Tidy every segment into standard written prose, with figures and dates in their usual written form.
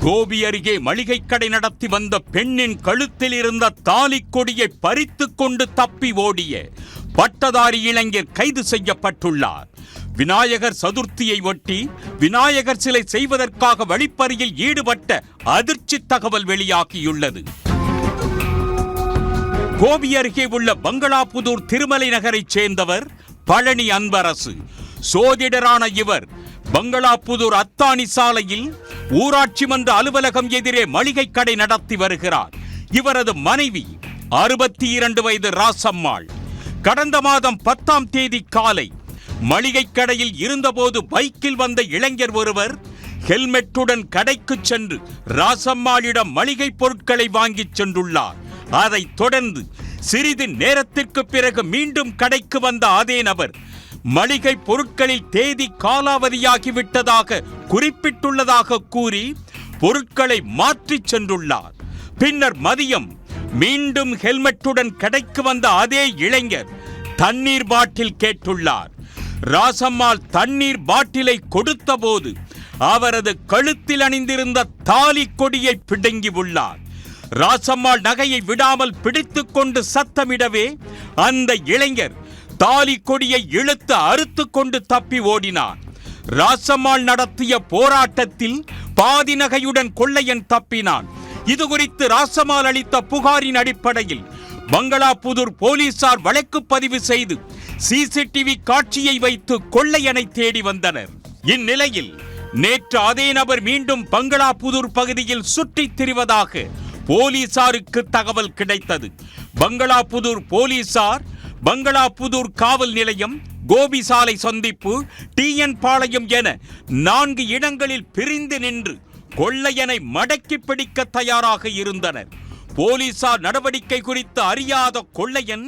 கோபி அருகே மளிகை கடை நடத்தி வந்த பெண்ணின் கழுத்தில் இருந்த தாலி கொடியை பறித்துக் கொண்டு தப்பி ஓடிய பட்டதாரி இளைஞர் கைது செய்யப்பட்டுள்ளார். விநாயகர் சதுர்த்தியை ஒட்டி விநாயகர் சிலை செய்வதற்காக வழிப்பறியில் ஈடுபட்ட அதிர்ச்சி தகவல் வெளியாகியுள்ளது. கோபி அருகே உள்ள பங்களாபுதூர் திருமலை நகரைச் சேர்ந்தவர் பழனி அன்பரசு. சோதிடரான இவர் பங்களாபுதூர் அத்தானி சாலையில் ஊராட்சி மன்ற அலுவலகம் எதிரே மளிகை கடை நடத்தி வருகிறார். இவரது மனைவி 62 வயது ராசம்மாள் கடந்த மாதம் 10ஆம் தேதி காலை மளிகை கடையில் இருந்தபோது பைக்கில் வந்த இளைஞர் ஒருவர் ஹெல்மெட்டுடன் கடைக்கு சென்று ராசம்மாளிடம் மளிகை பொருட்களை வாங்கி சென்றுள்ளார். அதைத் தொடர்ந்து சிறிது நேரத்திற்கு பிறகு மீண்டும் கடைக்கு வந்த அதே நபர் மளிகை பொருட்களில் தேதி காலாவதியாகிவிட்டதாக குறிப்பிட்டுள்ளதாக கூறி பொருட்களை மாற்றிச் சென்றுள்ளார். பின்னர் மதியம் மீண்டும் ஹெல்மெட்டுடன் கடைக்கு வந்த அதே இளைஞர் தண்ணீர் பாட்டில் கேட்டுள்ளார். ராசம்மாள் தண்ணீர் பாட்டிலை கொடுத்த போது அவரது கழுத்தில் அணிந்திருந்த தாலி கொடியை பிடுங்கி உள்ளார். ராசம்மாள் நகையை விடாமல் பிடித்துக் கொண்டு சத்தமிடவே அந்த இளைஞர் தாலி கொடியை இழுத்து அறுத்து கொண்டு தப்பி ஓடினார். ராசம்மாள் நடத்திய போராட்டத்தில் பாதி நகையுடன் கொள்ளையன் தப்பினான். இது குறித்து ராசம்மாள் அளித்த புகாரின் அடிப்படையில் பங்களாபுதூர் போலீசார் வழக்கு பதிவு செய்து சிசிடிவி காட்சியை வைத்து கொள்ளையனை தேடி வந்தனர். இந்நிலையில் நேற்று அதே நபர் மீண்டும் பங்களாபுதூர் பகுதியில் சுற்றித் திரிவதாக போலீசாருக்கு தகவல் கிடைத்தது. பங்களாபுதூர் போலீசார் பங்களாபுதூர் காவல் நிலையம், கோபி சாலை சந்திப்பு, டிஎன் பாளையம் என 4 இடங்களில் பிரிந்து நின்று கொள்ளையனை மடக்கி பிடிக்க தயாராக இருந்தனர். போலீசார் நடவடிக்கை குறித்து அறியாத கொள்ளையன்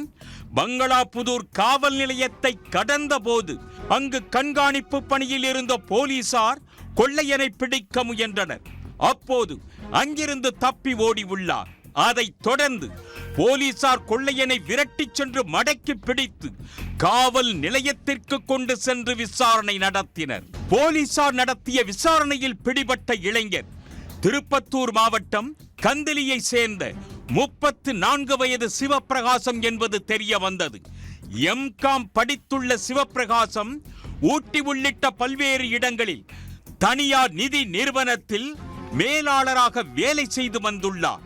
பங்களாபுதூர் காவல் நிலையத்தை கடந்த போது அங்கு கண்காணிப்பு பணியில் இருந்த போலீசார் கொள்ளையனை பிடிக்க முயன்றனர். அப்போது அங்கிருந்து தப்பி ஓடி உள்ளார். அதைத் தொடர்ந்து போலீசார் கொள்ளையனை விரட்டிச் சென்று மடக்கி பிடித்து காவல் நிலையத்திற்கு கொண்டு சென்று விசாரணை நடத்தினர். போலீசார் நடத்திய விசாரணையில் பிடிபட்ட இளைஞர் திருப்பத்தூர் மாவட்டம் கந்திலியை சேர்ந்த 34 வயது சிவப்பிரகாசம் என்பது தெரிய வந்தது. எம்காம் படித்துள்ள சிவப்பிரகாசம் ஊட்டி உள்ளிட்ட பல்வேறு இடங்களில் தனியார் நிதி நிறுவனத்தில் மேலாளராக வேலை செய்து வந்துள்ளார்.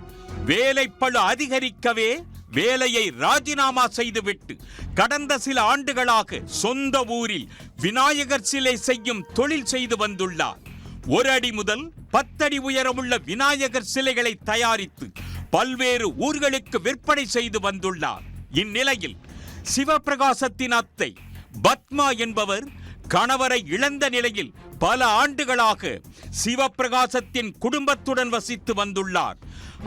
வேலைப்பளு அதிகரிக்கவே வேலையை ராஜினாமா செய்துவிட்டு கடந்த சில ஆண்டுகளாக சொந்த ஊரில் விநாயகர் சிலை செய்யும் தொழில் செய்து வந்துள்ளார். 1 அடி முதல் 10 அடி உயரமுள்ள விநாயகர் சிலைகளை தயாரித்து பல்வேறு ஊர்களுக்கு விற்பனை செய்து வந்துள்ளார். இந்நிலையில் சிவப்பிரகாசத்தின் அத்தை பத்மா என்பவர் கணவரை இழந்த நிலையில் பல ஆண்டுகளாக சிவப்பிரகாசத்தின் குடும்பத்துடன் வசித்து வந்துள்ளார்.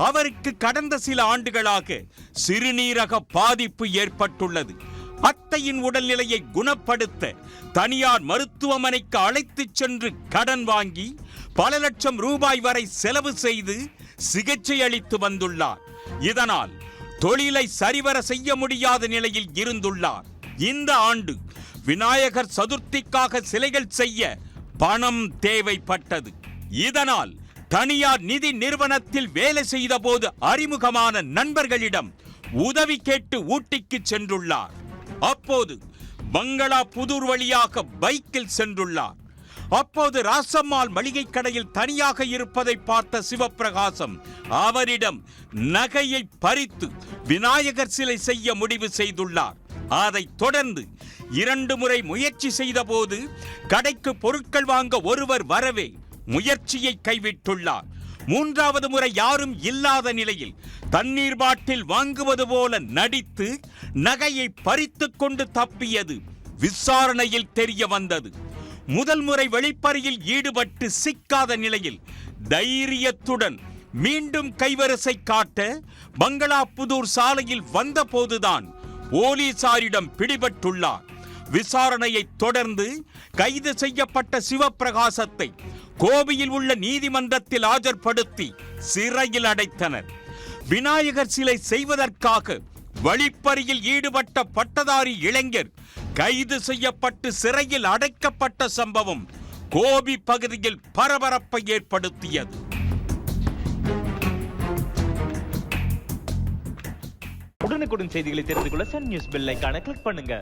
அவருக்கு கடந்த சில ஆண்டுகளாக சிறுநீரக பாதிப்பு ஏற்பட்டுள்ளது. அத்தையின் உடல்நிலையை குணப்படுத்த தனியார் மருத்துவமனைக்கு அழைத்துச் சென்று கடன் வாங்கி பல லட்சம் ரூபாய் வரை செலவு செய்து சிகிச்சை அளித்து வந்துள்ளார். இதனால் தொழிலை சரிவர செய்ய முடியாத நிலையில் இருந்துள்ளார். இந்த ஆண்டு விநாயகர் சதுர்த்திக்காக சிலைகள் செய்ய பணம் தேவைப்பட்டது. இதனால் தனியார் நிதி நிறுவனத்தில் வேலை செய்த போது அறிமுகமான நண்பர்களிடம் உதவி கேட்டு ஊட்டிக்கு சென்றுள்ளார். அப்போது பங்களாபுதூர் வழியாக பைக்கில் சென்றுள்ளார். அப்போது ராசம்மாள் மளிகை கடையில் தனியாக இருப்பதை பார்த்த சிவப்பிரகாசம் அவரிடம் நகையை பறித்து விநாயகர் சிலை செய்ய முடிவு செய்துள்ளார். அதைத் தொடர்ந்து 2 முறை முயற்சி செய்த போது கடைக்கு பொருட்கள் வாங்க ஒருவர் வரவே முயற்சியை கைவிட்டுள்ளார். 3வது முறை யாரும் இல்லாத நிலையில் தண்ணீர் பாட்டில் வாங்குவது போல நடித்து நகையை பறித்துக் கொண்டு தப்பியது விசாரணையில் தெரிய வந்தது. முதல் முறை வெளிப்பறியில் ஈடுபட்டு சிக்காத நிலையில் தைரியத்துடன் மீண்டும் கைவரிசை காட்ட பங்களாபுதூர் சாலையில் வந்த போதுதான் போலீசாரிடம் பிடிபட்டுள்ளார். விசாரணையை தொடர்ந்து கைது செய்யப்பட்ட சிவப்பிரகாசத்தை கோபியில் உள்ள நீதிமன்றத்தில் ஆஜர்படுத்தி சிறையில் அடைத்தனர். விநாயகர் சிலை செய்வதற்காக வழிப்பறியில் ஈடுபட்ட பட்டதாரி இளைஞர் கைது செய்யப்பட்டு சிறையில் அடைக்கப்பட்ட சம்பவம் கோபி பகுதியில் பரபரப்பை ஏற்படுத்தியது. உடனுக்குடன் செய்திகளை தெரிந்து கொள்ள சன் நியூஸ் பெல் ஐகானை கிளிக் பண்ணுங்க.